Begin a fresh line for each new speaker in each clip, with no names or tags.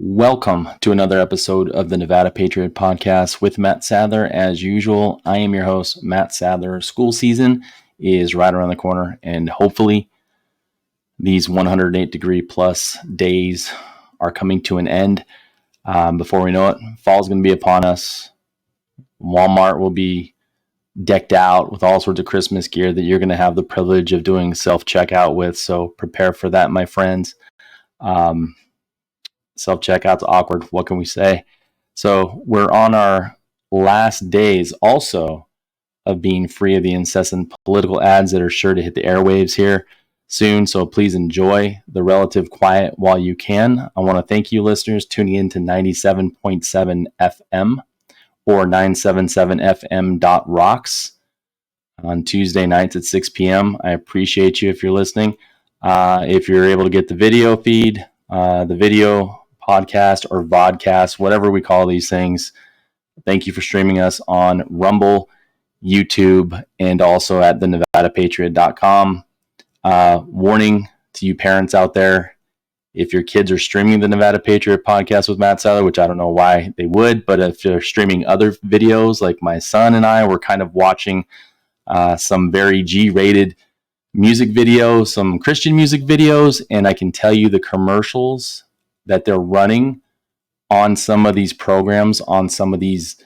Welcome to another episode of the Nevada Patriot Podcast with Matt Sadler. As usual, I am your host, Matt Sadler. School season is right around the corner, and hopefully these 108 degree plus days are coming to an end. Before we know it, fall's going to be upon us. Walmart will be decked out with all sorts of Christmas gear that you're going to have the privilege of doing self-checkout with, so prepare for that, my friends. Self-checkout's awkward. What can we say? So we're on our last days also of being free of the incessant political ads that are sure to hit the airwaves here soon. So please enjoy the relative quiet while you can. I want to thank you listeners tuning in to 97.7 FM or 977fm.rocks on Tuesday nights at 6 p.m. I appreciate you if you're listening. If you're able to get the video feed, the video podcast or vodcast, whatever we call these things. Thank you for streaming us on Rumble, YouTube, and also at the NevadaPatriot.com. Warning to you parents out there, if your kids are streaming the Nevada Patriot Podcast with Matt Sadler, which I don't know why they would, but if they're streaming other videos, like my son and I were kind of watching some very G-rated music videos, some Christian music videos, and I can tell you the commercials that they're running on some of these programs, on some of these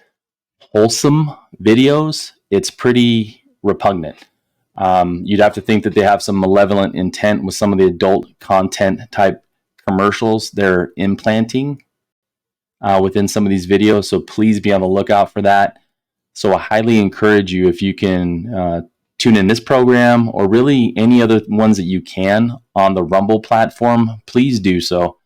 wholesome videos, it's pretty repugnant. You'd have to think that they have some malevolent intent with some of the adult content type commercials they're implanting within some of these videos. So please be on the lookout for that. So I highly encourage you, if you can tune in this program or really any other ones that you can on the Rumble platform, please do so.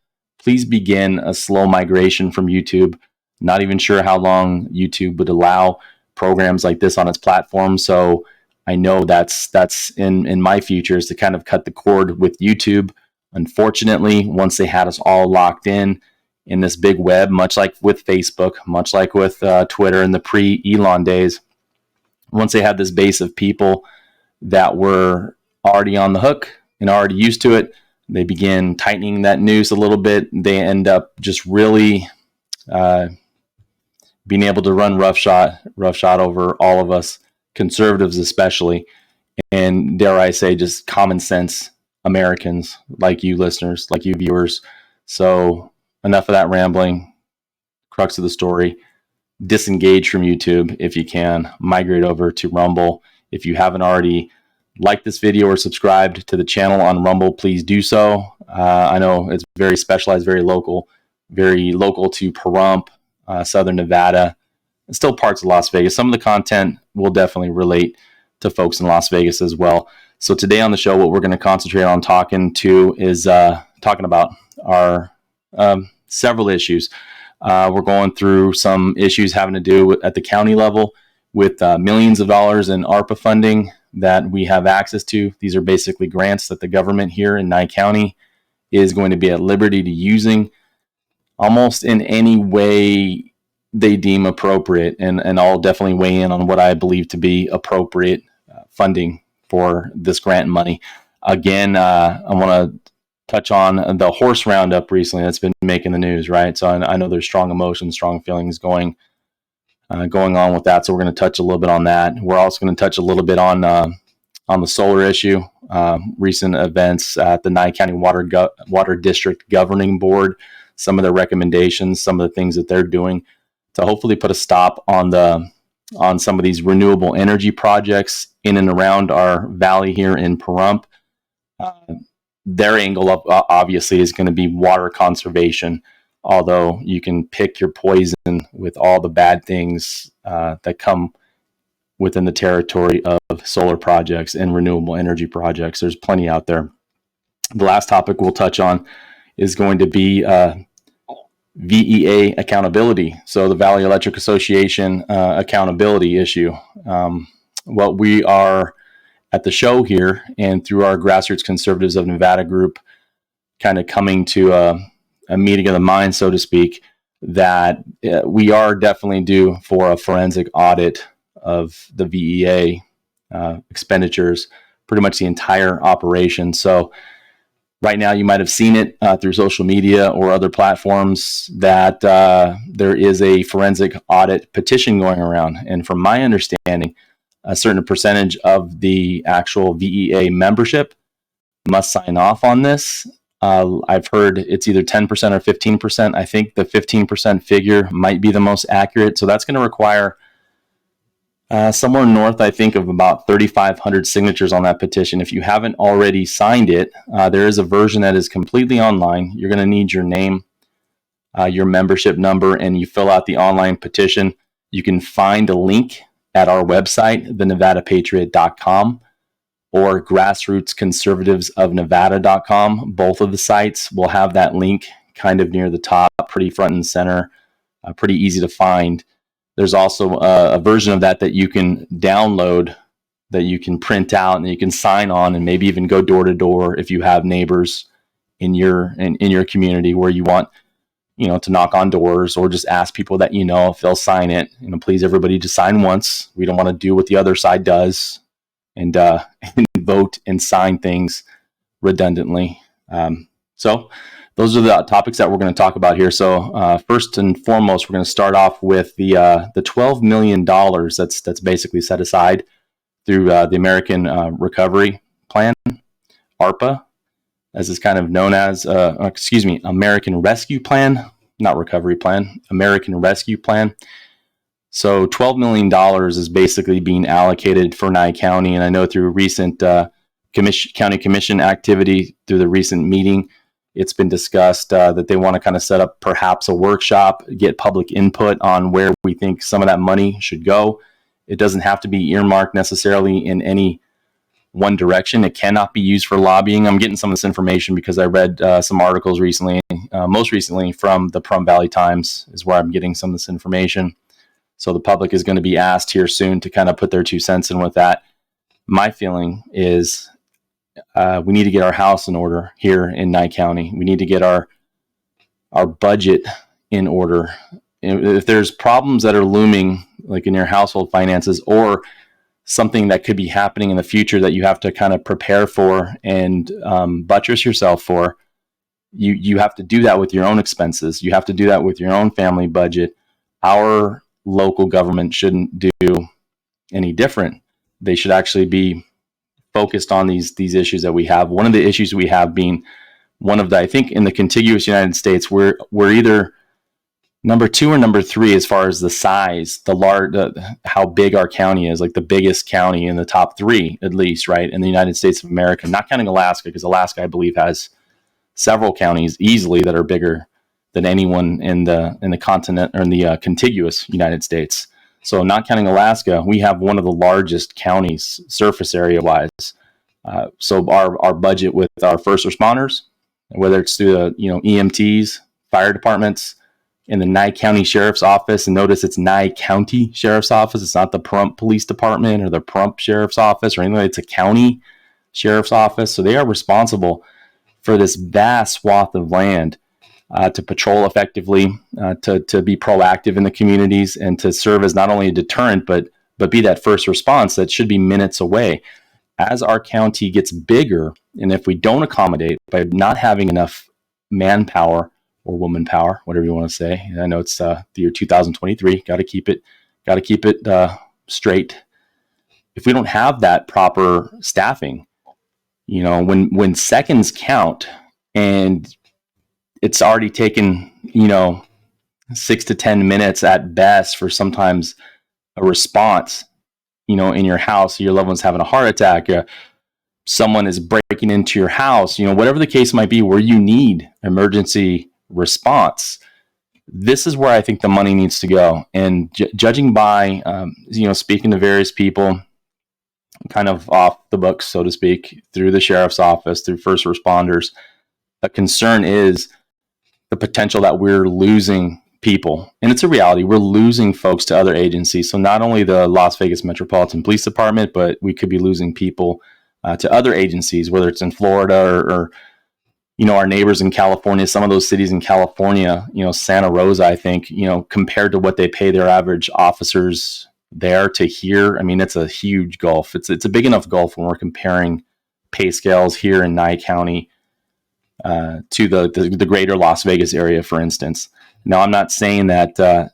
Please begin a slow migration from YouTube. Not even sure how long YouTube would allow programs like this on its platform. So I know that's in my future, is to kind of cut the cord with YouTube. Unfortunately, once they had us all locked in this big web, much like with Facebook, much like with Twitter in the pre-Elon days, once they had this base of people that were already on the hook and already used to it, they begin tightening that noose a little bit. They end up just really being able to run roughshod over all of us, conservatives especially, and dare I say, just common sense Americans like you listeners, like you viewers. So enough of that rambling. Crux of the story: disengage from YouTube if you can. Migrate over to Rumble. If you haven't already liked this video or subscribed to the channel on Rumble, please do so. I know it's very specialized, very local to Pahrump, Southern Nevada, and still parts of Las Vegas. Some of the content will definitely relate to folks in Las Vegas as well. So today on the show, what we're going to concentrate on talking about our several issues. We're going through some issues having to do at the county level with millions of dollars in ARPA funding that we have access to. These are basically grants that the government here in Nye County is going to be at liberty to using almost in any way they deem appropriate. And I'll definitely weigh in on what I believe to be appropriate funding for this grant money. Again, I want to touch on the horse roundup recently that's been making the news, right? So I know there's strong emotions, strong feelings going on with that. So we're going to touch a little bit on that. We're also going to touch a little bit on the solar issue, recent events at the Nye County Water District Governing Board, some of their recommendations, some of the things that they're doing to hopefully put a stop on some of these renewable energy projects in and around our valley here in Pahrump. Their angle obviously is going to be water conservation, although you can pick your poison with all the bad things that come within the territory of solar projects and renewable energy projects. There's plenty out there. The last topic we'll touch on is going to be VEA accountability. So the Valley Electric Association accountability issue. What we are at the show here and through our Grassroots Conservatives of Nevada group kind of coming to a meeting of the mind, so to speak, that we are definitely due for a forensic audit of the VEA expenditures, pretty much the entire operation. So Right now, you might have seen it through social media or other platforms that there is a forensic audit petition going around. And from my understanding, a certain percentage of the actual VEA membership must sign off on this. I've heard it's either 10% or 15%. I think the 15% figure might be the most accurate. So that's going to require somewhere north, I think, of about 3,500 signatures on that petition. If you haven't already signed it, there is a version that is completely online. You're going to need your name, your membership number, and you fill out the online petition. You can find a link at our website, thenevadapatriot.com or grassrootsconservativesofnevada.com. Both of the sites will have that link kind of near the top, pretty front and center, pretty easy to find. There's also a version of that you can download, that you can print out, and you can sign on, and maybe even go door to door if you have neighbors in your community where you want, to knock on doors or just ask people that if they'll sign it. Please, everybody, just sign once. We don't want to do what the other side does and vote and sign things redundantly. So those are the topics that we're going to talk about here. So first and foremost, we're going to start off with the $12 million that's basically set aside through the American Recovery Plan, ARPA, as it's kind of known as, American Rescue Plan, not Recovery Plan, American Rescue Plan. So $12 million is basically being allocated for Nye County. And I know through recent county commission activity, through the recent meeting, it's been discussed that they want to kind of set up perhaps a workshop, get public input on where we think some of that money should go. It doesn't have to be earmarked necessarily in any one direction. It cannot be used for lobbying. I'm getting some of this information because I read some articles recently, most recently from the Pahrump Valley Times is where I'm getting some of this information. So the public is going to be asked here soon to kind of put their 2 cents in with that. My feeling is we need to get our house in order here in Nye County. We need to get our budget in order. If there's problems that are looming, like in your household finances, or something that could be happening in the future that you have to kind of prepare for and buttress yourself for, you have to do that with your own expenses. You have to do that with your own family budget. Our local government shouldn't do any different. They should actually be focused on these issues that we have. One of the issues we have being one of the, I think in the contiguous United States, we're either number 2 or number 3 as far as the size, how big our county is, like the biggest county in the top 3 at least, right, in the United States of America, not counting Alaska, because Alaska, I believe, has several counties easily that are bigger than anyone in the continent or in the contiguous United States. So not counting Alaska, we have one of the largest counties surface area wise. So our budget with our first responders, whether it's through the EMTs, fire departments, in the Nye County Sheriff's Office, and notice it's Nye County Sheriff's Office. It's not the Pahrump Police Department or the Pahrump Sheriff's Office or anything. It's a county sheriff's office. So they are responsible for this vast swath of land to patrol effectively, to be proactive in the communities, and to serve as not only a deterrent, but be that first response that should be minutes away. As our county gets bigger, and if we don't accommodate by not having enough manpower or woman power, whatever you want to say, I know it's the year 2023, got to keep it straight. If we don't have that proper staffing, when seconds count and it's already taken, 6 to 10 minutes at best for sometimes a response, in your house, your loved one's having a heart attack, someone is breaking into your house, whatever the case might be, where you need emergency response. This is where I think the money needs to go. And judging by, speaking to various people, kind of off the books, so to speak, through the sheriff's office, through first responders, a concern is the potential that we're losing people. And it's a reality. We're losing folks to other agencies. So not only the Las Vegas Metropolitan Police Department, but we could be losing people to other agencies, whether it's in Florida or our neighbors in California, some of those cities in California, Santa Rosa, I think, compared to what they pay their average officers there to here, I mean, it's a huge gulf. It's a big enough gulf when we're comparing pay scales here in Nye County to the greater Las Vegas area, for instance. Now, I'm not saying that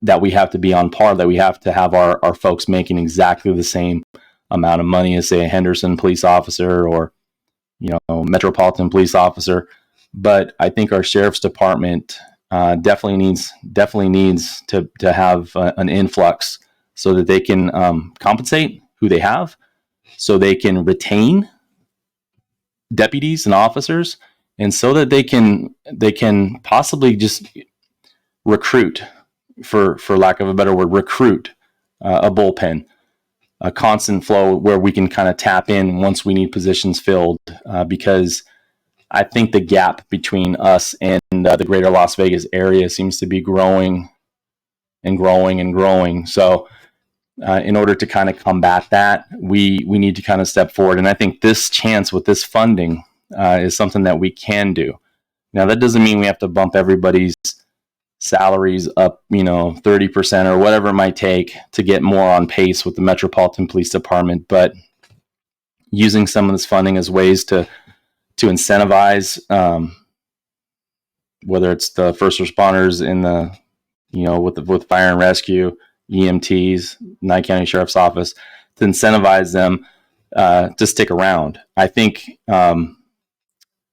that we have to be on par, that we have to have our folks making exactly the same amount of money as, say, a Henderson police officer or, Metropolitan police officer. But I think our sheriff's department definitely needs to have an influx so that they can compensate who they have, so they can retain deputies and officers, and so that they can possibly just recruit, for lack of a better word, a bullpen, a constant flow where we can kind of tap in once we need positions filled, because I think the gap between us and the greater Las Vegas area seems to be growing and growing and growing. So in order to kind of combat that, we need to kind of step forward. And I think this chance with this funding is something that we can do. Now, that doesn't mean we have to bump everybody's salaries up, 30% or whatever it might take to get more on pace with the Metropolitan Police Department. But using some of this funding as ways to incentivize, whether it's the first responders in the, with fire and rescue, EMTs, Nye County Sheriff's Office, to incentivize them to stick around. I think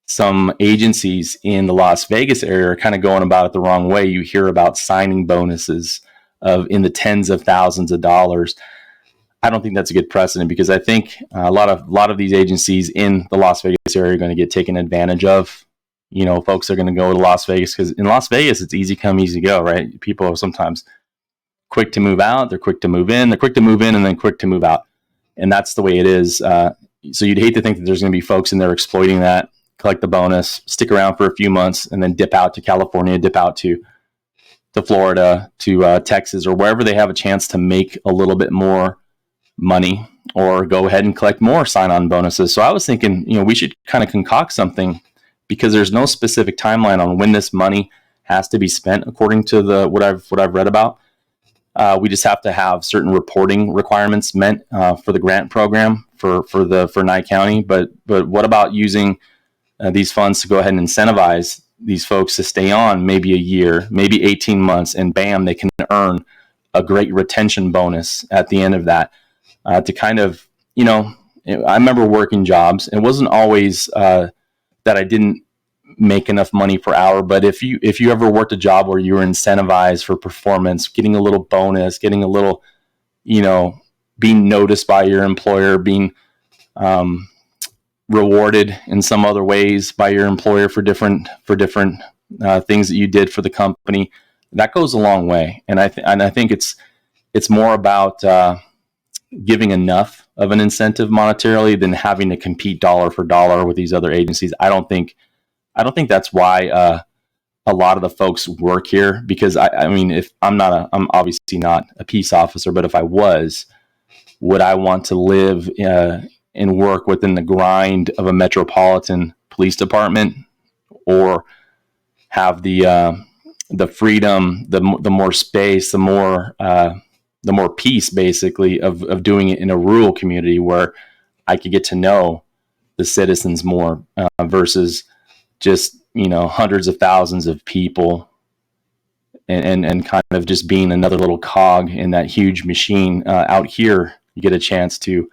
some agencies in the Las Vegas area are kind of going about it the wrong way. You hear about signing bonuses in the tens of thousands of dollars. I don't think that's a good precedent, because I think a lot of these agencies in the Las Vegas area are going to get taken advantage of. Folks are going to go to Las Vegas because in Las Vegas it's easy come, easy go, right? People are sometimes quick to move out, they're quick to move in, they're quick to move in, and then quick to move out, and that's the way it is. So you'd hate to think that there's going to be folks in there exploiting that, collect the bonus, stick around for a few months, and then dip out to California, dip out to Florida, to Texas, or wherever they have a chance to make a little bit more money, or go ahead and collect more sign-on bonuses. So I was thinking, we should kind of concoct something, because there's no specific timeline on when this money has to be spent, according to what I've read about. We just have to have certain reporting requirements met for the grant program for Nye County. But what about using these funds to go ahead and incentivize these folks to stay on maybe a year, maybe 18 months, and bam, they can earn a great retention bonus at the end of that. To kind of, I remember working jobs. It wasn't always that I didn't make enough money per hour, but if you ever worked a job where you were incentivized for performance, getting a little bonus, getting a little, being noticed by your employer, being rewarded in some other ways by your employer for different things that you did for the company, that goes a long way. And I think it's more about giving enough of an incentive monetarily than having to compete dollar for dollar with these other agencies. I don't think that's why a lot of the folks work here, because I mean, if I'm obviously not a peace officer, but if I was, would I want to live and work within the grind of a metropolitan police department, or have the freedom, the more space, the more peace, basically, of doing it in a rural community where I could get to know the citizens more, versus just, hundreds of thousands of people and kind of just being another little cog in that huge machine. Out here, you get a chance to,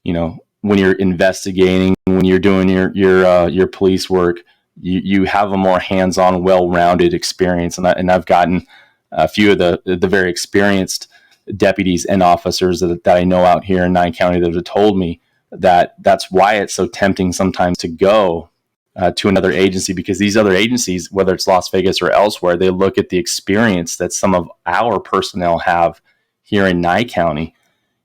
when you're investigating, when you're doing your police work, you have a more hands-on, well-rounded experience. And I've gotten a few of the very experienced deputies and officers that I know out here in Nye County that have told me that that's why it's so tempting sometimes to go to another agency, because these other agencies, whether it's Las Vegas or elsewhere, they look at the experience that some of our personnel have here in Nye County,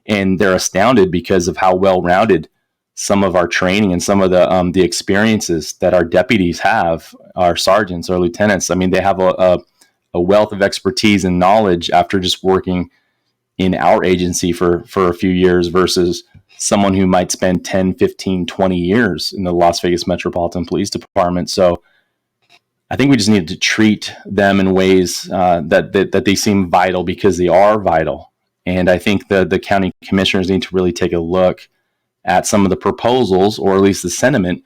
and they're astounded because of how well-rounded some of our training and some of the experiences that our deputies have, our sergeants or lieutenants. I mean, they have a wealth of expertise and knowledge after just working in our agency for a few years, versus someone who might spend 10, 15, 20 years in the Las Vegas Metropolitan Police Department. So I think we just need to treat them in ways that they seem vital, because they are vital. And I think the county commissioners need to really take a look at some of the proposals, or at least the sentiment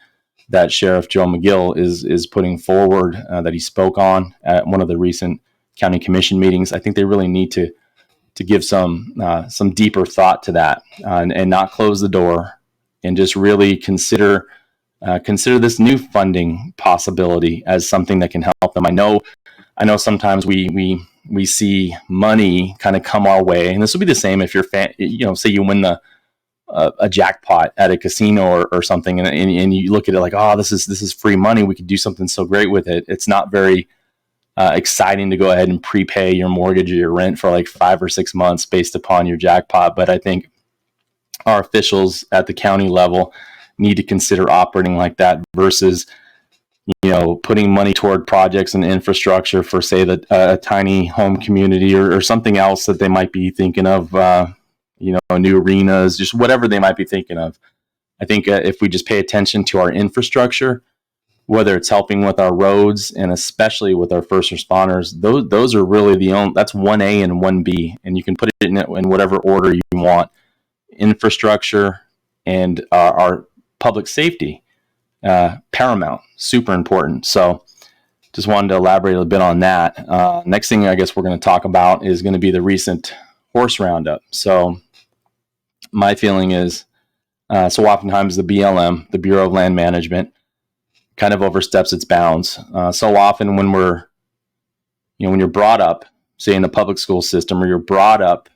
that Sheriff Joe McGill is putting forward, that he spoke on at one of the recent county commission meetings. I think they really need to give some deeper thought to that, and not close the door, and just really consider this new funding possibility as something that can help them. I know sometimes we see money kind of come our way, and this will be the same if you're say you win a jackpot at a casino or something, and you look at it like, oh, this is free money. We could do something so great with it. It's not very exciting to go ahead and prepay your mortgage or your rent for like 5 or 6 months based upon your jackpot. But I think our officials at the county level need to consider operating like that versus, putting money toward projects and infrastructure for, say, a tiny home community or something else that they might be thinking of, new arenas, just whatever they might be thinking of. I think if we just pay attention to our infrastructure, whether it's helping with our roads and especially with our first responders, those are really that's 1A and 1B, and you can put it in whatever order you want. Infrastructure and our public safety, paramount, super important. So just wanted to elaborate a bit on that. Next thing I guess we're going to talk about is going to be the recent horse roundup. So my feeling is, so oftentimes the BLM, the Bureau of Land Management, kind of oversteps its bounds. So often when when you're brought up, say in the public school system, or you're brought up,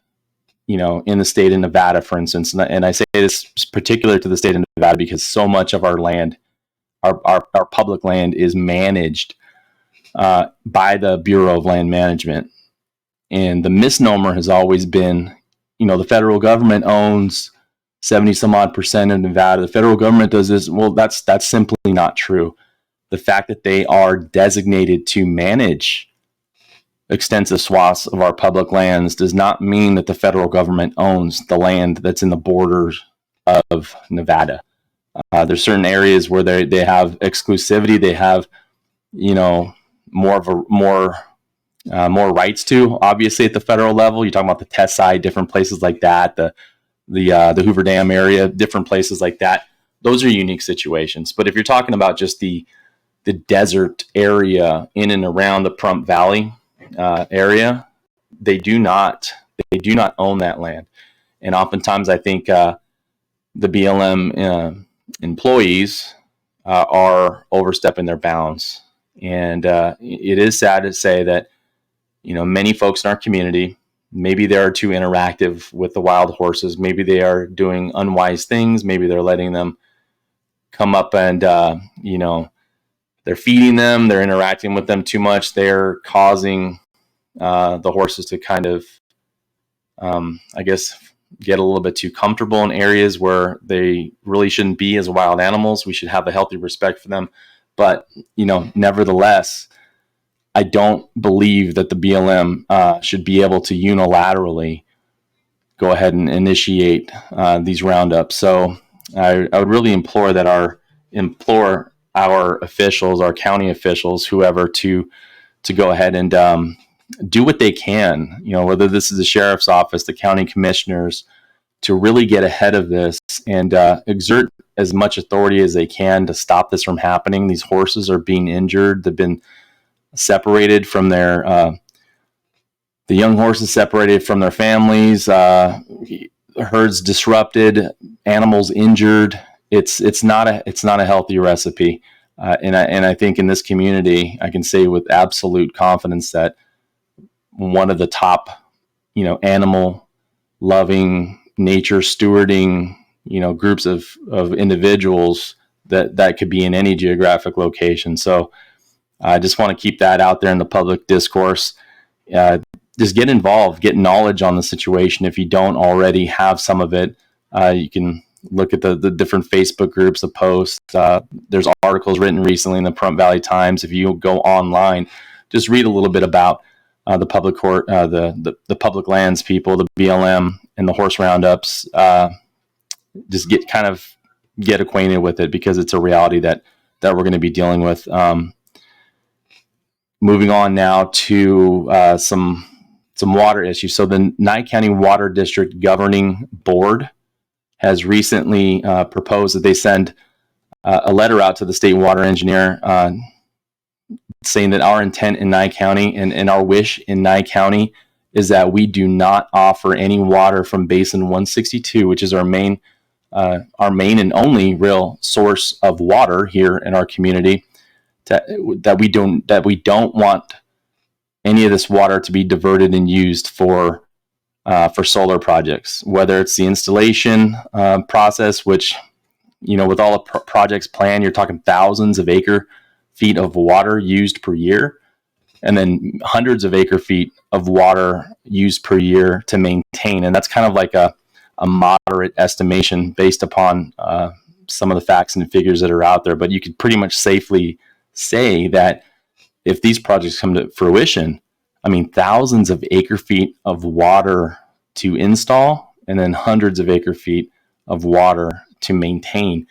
in the state of Nevada, for instance, and I say this particular to the state of Nevada because so much of our land, our public land, is managed by the Bureau of Land Management. And the misnomer has always been, the federal government owns 70 some odd percent of Nevada. The federal government does this. Well, that's simply not true. The fact that they are designated to manage extensive swaths of our public lands does not mean that the federal government owns the land that's in the borders of Nevada. There's certain areas where they have exclusivity. They have, more rights to. Obviously, at the federal level, you're talking about the test site, different places like that. The Hoover Dam area, different places like that. Those are unique situations. But if you're talking about just the desert area in and around the Pahrump Valley area, they do not own that land. And oftentimes I think the BLM employees are overstepping their bounds. And it is sad to say that, many folks in our community, maybe they are too interactive with the wild horses. Maybe they are doing unwise things. Maybe they're letting them come up and, they're feeding them. They're interacting with them too much. They're causing the horses to kind of, get a little bit too comfortable in areas where they really shouldn't be as wild animals. We should have a healthy respect for them. But, nevertheless, I don't believe that the BLM should be able to unilaterally go ahead and initiate these roundups. So I would really implore our officials, our county officials, whoever, to go ahead and do what they can, whether this is the sheriff's office, the county commissioners, to really get ahead of this and exert as much authority as they can to stop this from happening. These horses are being injured. They've been separated from their, the young horses separated from their families, herds disrupted, animals injured. It's not a healthy recipe. And I think in this community, I can say with absolute confidence that one of the top, animal loving, nature stewarding, groups of individuals that could be in any geographic location. So I just want to keep that out there in the public discourse. Just get involved, get knowledge on the situation. If you don't already have some of it, you can look at the different Facebook groups, the posts. There's articles written recently in the Pahrump Valley Times. If you go online, just read a little bit about the public court, the public lands people, the BLM, and the horse roundups. Just get acquainted with it, because it's a reality that we're going to be dealing with. Moving on now to some water issues. So the Nye County Water District Governing Board has recently proposed that they send a letter out to the state water engineer saying that our intent in Nye County and our wish in Nye County is that we do not offer any water from Basin 162, which is our main and only real source of water here in our community. That we don't want any of this water to be diverted and used for solar projects, whether it's the installation process, which, with all the projects planned, you're talking thousands of acre feet of water used per year, and then hundreds of acre feet of water used per year to maintain. And that's kind of like a moderate estimation based upon some of the facts and figures that are out there. But you could pretty much safely say that if these projects come to fruition, thousands of acre feet of water to install, and then hundreds of acre feet of water to maintain.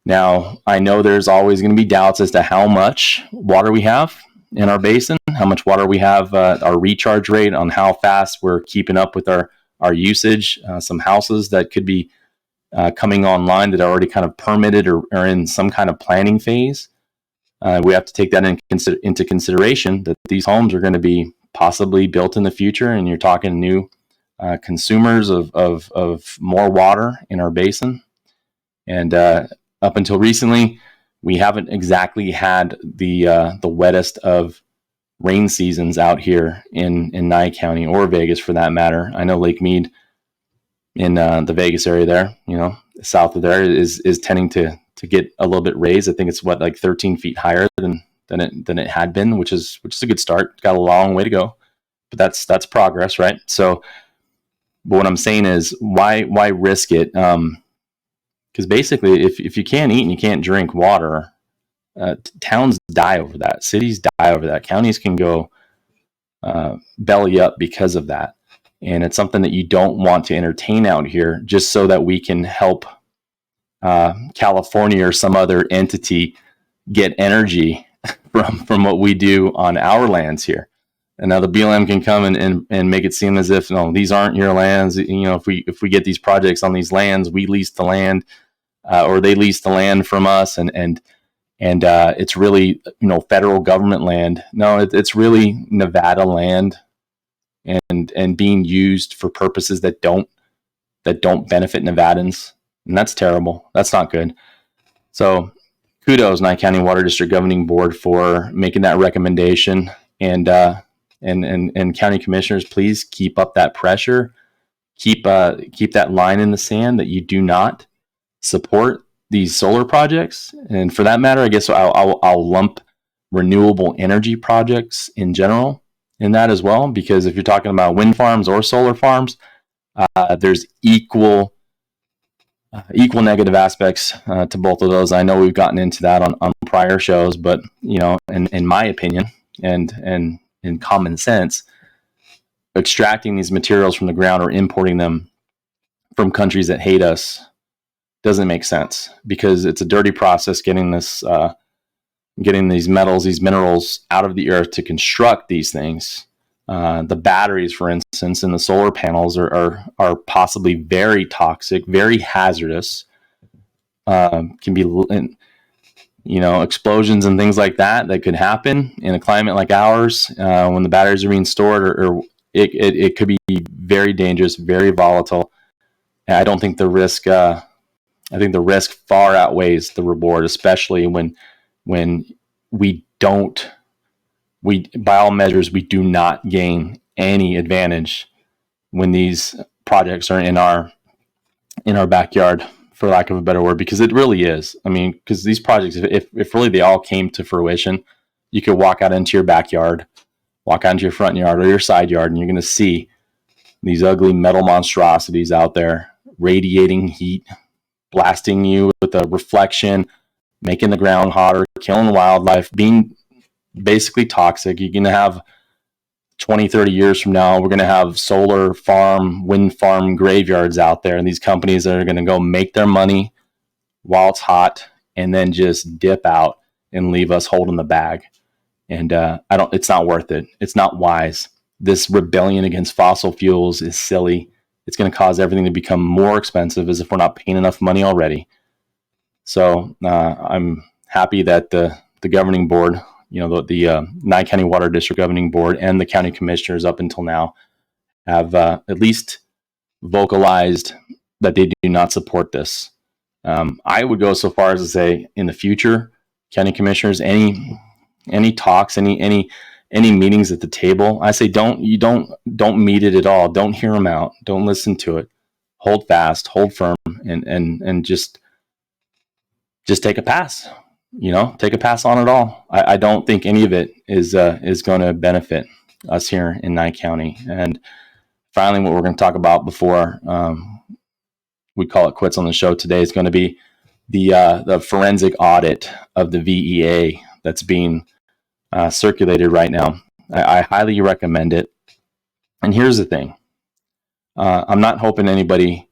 Now, I know there's always going to be doubts as to how much water we have in our basin, how much water we have, our recharge rate, on how fast we're keeping up with our usage. Some houses that could be coming online that are already kind of permitted or are in some kind of planning phase. We have to take that into consideration, that these homes are going to be possibly built in the future, and you're talking new consumers of more water in our basin. And up until recently, we haven't exactly had the wettest of rain seasons out here in Nye County, or Vegas for that matter. I know Lake Mead in the Vegas area there, south of there, is tending to get a little bit raised. I think it's like 13 feet higher than it had been, which is a good start. Got a long way to go, but that's progress, right? So, but what I'm saying is, why risk it? Because basically, if you can't eat and you can't drink water, towns die over that. Cities die over that. Counties can go belly up because of that. And it's something that you don't want to entertain out here just so that we can help California or some other entity get energy from what we do on our lands here. And now the BLM can come and make it seem as if, no, these aren't your lands. If we get these projects on these lands, we lease the land, or they lease the land from us, and it's really federal government land. No, it's really Nevada land, and being used for purposes that don't benefit Nevadans. And that's terrible. That's not good. So kudos, Nye County Water District Governing Board, for making that recommendation. And county commissioners, please keep up that pressure. Keep that line in the sand that you do not support these solar projects. And for that matter, I guess I'll lump renewable energy projects in general in that as well, because if you're talking about wind farms or solar farms, there's equal negative aspects to both of those. I know we've gotten into that on prior shows, but in my opinion and in common sense, extracting these materials from the ground or importing them from countries that hate us doesn't make sense, because it's a dirty process getting these metals, these minerals out of the earth to construct these things. The batteries, for instance, in the solar panels are possibly very toxic, very hazardous. Can be, explosions and things like that could happen in a climate like ours when the batteries are being stored, or it could be very dangerous, very volatile. And I don't think the risk. I think the risk far outweighs the reward, especially when we by all measures, we do not gain any advantage when these projects are in our backyard, for lack of a better word, because it really is. Because these projects, if really they all came to fruition, you could walk out into your backyard, walk out into your front yard or your side yard, and you're going to see these ugly metal monstrosities out there radiating heat, blasting you with a reflection, making the ground hotter, killing wildlife, being basically toxic. You're going to have 20, 30 years from now, we're going to have solar farm, wind farm graveyards out there, and these companies that are going to go make their money while it's hot and then just dip out and leave us holding the bag. And it's not worth it. It's not wise. This rebellion against fossil fuels is silly. It's going to cause everything to become more expensive, as if we're not paying enough money already. So I'm happy that the governing board, the Nye County Water District Governing Board and the county commissioners up until now have at least vocalized that they do not support this. I would go so far as to say, in the future, county commissioners, any talks, any meetings at the table, I say don't meet it at all. Don't hear them out. Don't listen to it. Hold fast, hold firm, and just take a pass. Take a pass on it all. I don't think any of it is going to benefit us here in Nye County. And finally, what we're going to talk about before we call it quits on the show today is going to be the forensic audit of the VEA that's being circulated right now. I highly recommend it. And here's the thing. I'm not hoping anybody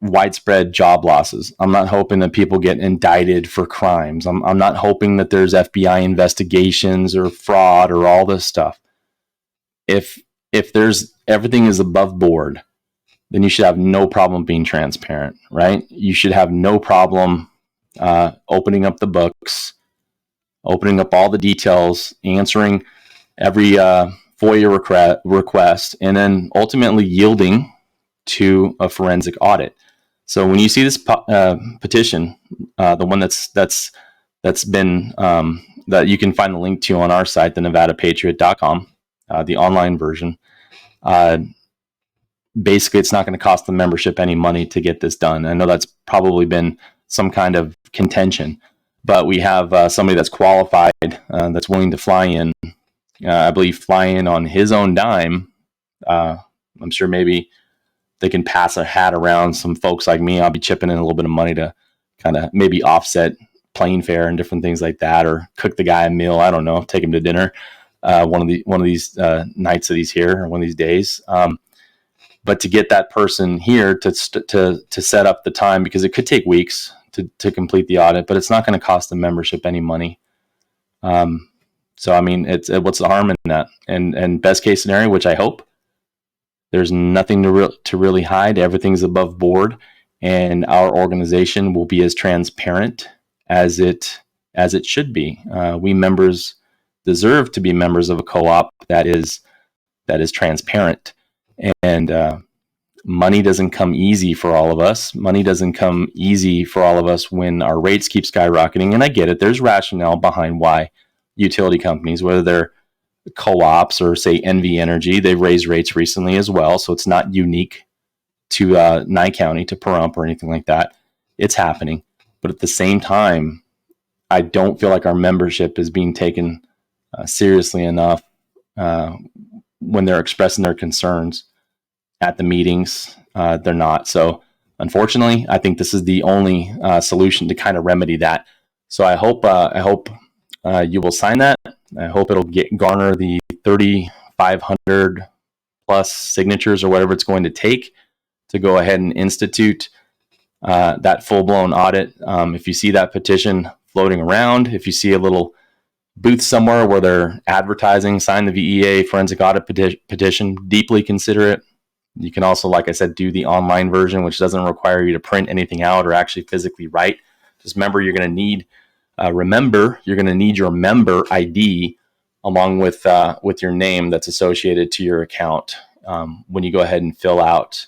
widespread job losses. I'm not hoping that people get indicted for crimes. I'm not hoping that there's FBI investigations or fraud or all this stuff. If there's everything is above board, then you should have no problem being transparent, right? You should have no problem opening up the books, opening up all the details, answering every FOIA request, and then ultimately yielding to a forensic audit. So when you see this petition, the one that's been that you can find the link to on our site, the NevadaPatriot.com, the online version. Basically, it's not going to cost the membership any money to get this done. I know that's probably been some kind of contention, but we have somebody that's qualified, that's willing to fly in. I believe fly in on his own dime. I'm sure maybe they can pass a hat around some folks like me. I'll be chipping in a little bit of money to kind of maybe offset plane fare and different things like that, or cook the guy a meal. I don't know, take him to dinner one of these nights that he's here, or one of these days. But to get that person here to set up the time, because it could take weeks to complete the audit, but it's not going to cost the membership any money. So I mean, what's the harm in that? And best case scenario, which I hope, there's nothing to really hide. Everything's above board, and our organization will be as transparent as it should be. We members deserve to be members of a co-op that is transparent. And money doesn't come easy for all of us. Money doesn't come easy for all of us when our rates keep skyrocketing. And I get it. There's rationale behind why utility companies, whether they're co-ops or say NV Energy, they've raised rates recently as well. So it's not unique to Nye County, to Pahrump or anything like that. It's happening. But at the same time, I don't feel like our membership is being taken seriously enough when they're expressing their concerns at the meetings. They're not. So unfortunately, I think this is the only solution to kind of remedy that. So I hope you will sign that. I hope it'll garner the 3,500 plus signatures or whatever it's going to take to go ahead and institute that full-blown audit. If you see that petition floating around, if you see a little booth somewhere where they're advertising, sign the VEA forensic audit petition, deeply consider it. You can also, like I said, do the online version, which doesn't require you to print anything out or actually physically write. Just remember, you're going to need your member ID along with your name that's associated to your account when you go ahead and fill out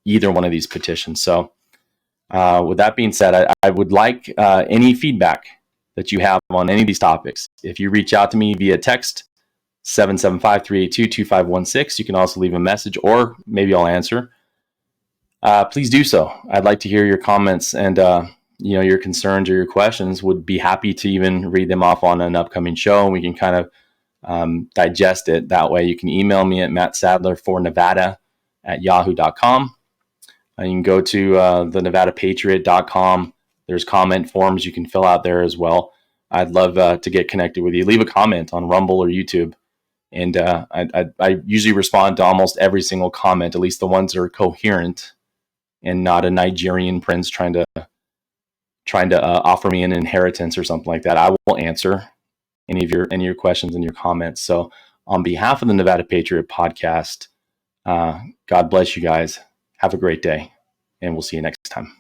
either one of these petitions. So with that being said, I would like any feedback that you have on any of these topics. If you reach out to me via text, 775-382-2516, you can also leave a message, or maybe I'll answer. Please do so. I'd like to hear your comments and your concerns or your questions. Would be happy to even read them off on an upcoming show, and we can kind of digest it that way. You can email me at mattsadler4nevada@yahoo.com. You can go to the NevadaPatriot.com. There's comment forms you can fill out there as well. I'd love to get connected with you. Leave a comment on Rumble or YouTube. And I usually respond to almost every single comment, at least the ones that are coherent and not a Nigerian prince trying to offer me an inheritance or something like that. I will answer any of your questions and your comments. So on behalf of the Nevada Patriot Podcast, God bless you guys. Have a great day, and we'll see you next time.